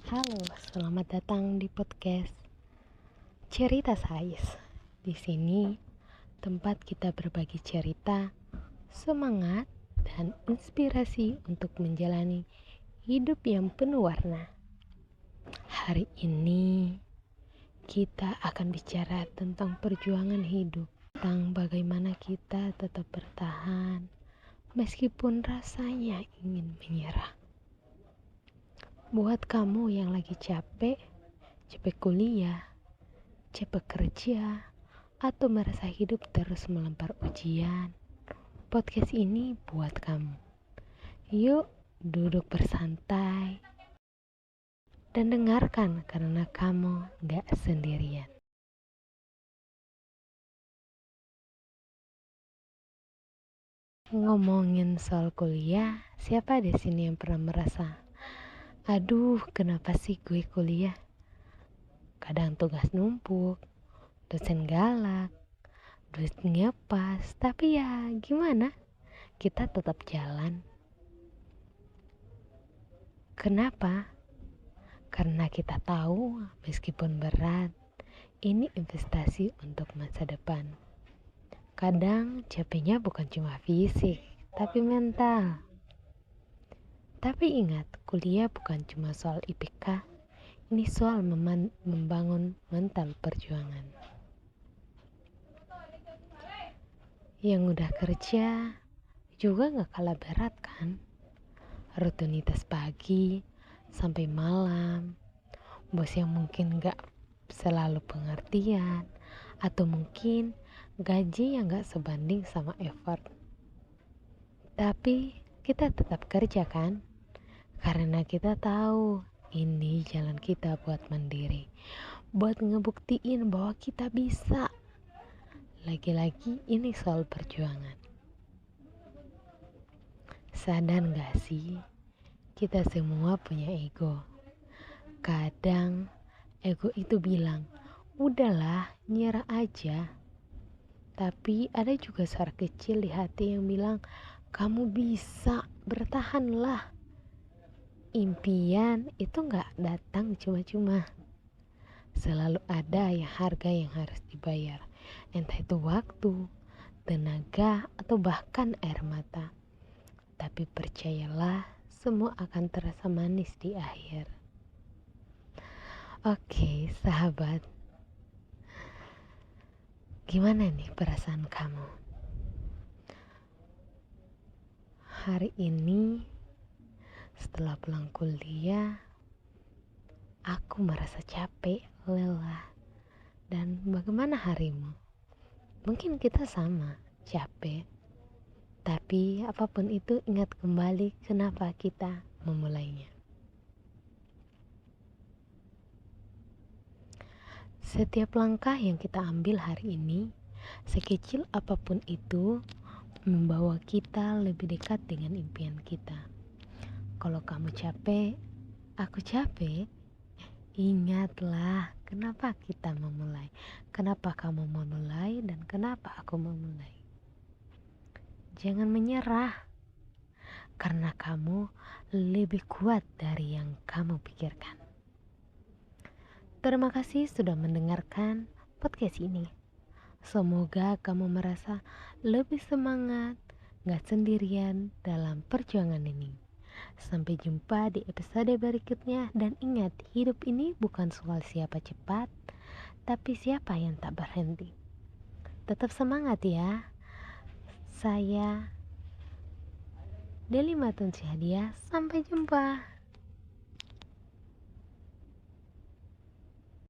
Halo, selamat datang di podcast Cerita Sais. Di sini tempat kita berbagi cerita, semangat, dan inspirasi untuk menjalani hidup yang penuh warna. Hari ini kita akan bicara tentang perjuangan hidup, tentang bagaimana kita tetap bertahan meskipun rasanya ingin menyerah. Buat kamu yang lagi capek kuliah, capek kerja, atau merasa hidup terus melempar ujian, podcast ini buat kamu. Yuk duduk bersantai dan dengarkan karena kamu gak sendirian. Ngomongin soal kuliah, siapa di sini yang pernah merasa, aduh kenapa sih gue kuliah? Kadang tugas numpuk, dosen galak, duitnya pas, tapi ya gimana? Kita tetap jalan. Kenapa? Karena kita tahu meskipun berat, ini investasi untuk masa depan. Kadang capeknya bukan cuma fisik, tapi mental. Tapi ingat, kuliah bukan cuma soal IPK, ini soal membangun mental perjuangan. Yang udah kerja juga gak kalah berat kan? Rutinitas pagi sampai malam, bos yang mungkin gak selalu pengertian, atau mungkin gaji yang gak sebanding sama effort. Tapi kita tetap kerja kan? Karena kita tahu ini jalan kita buat mandiri, buat ngebuktiin bahwa kita bisa. Lagi-lagi ini soal perjuangan. Sadar gak sih, kita semua punya ego. Kadang ego itu bilang, udahlah nyerah aja. Tapi ada juga suara kecil di hati yang bilang, kamu bisa, bertahanlah. Impian itu gak datang cuma-cuma. Selalu ada harga yang harus dibayar. Entah itu waktu, tenaga, atau bahkan air mata. Tapi percayalah, semua akan terasa manis di akhir. Oke, sahabat. Gimana nih perasaan kamu? Hari ini, setelah pulang kuliah, aku merasa capek, lelah. Dan bagaimana harimu? Mungkin kita sama, capek. Tapi apapun itu, ingat kembali kenapa kita memulainya. Setiap langkah yang kita ambil hari ini, sekecil apapun itu, membawa kita lebih dekat dengan impian kita. Kalau kamu capek, aku capek, ingatlah kenapa kita memulai, kenapa kamu memulai, dan kenapa aku memulai. Jangan menyerah, karena kamu lebih kuat dari yang kamu pikirkan. Terima kasih sudah mendengarkan podcast ini. Semoga kamu merasa lebih semangat, gak sendirian dalam perjuangan ini. Sampai jumpa di episode berikutnya, dan ingat, hidup ini bukan soal siapa cepat, tapi siapa yang tak berhenti. Tetap semangat ya. Saya Deli Matun Syahdia, sampai jumpa.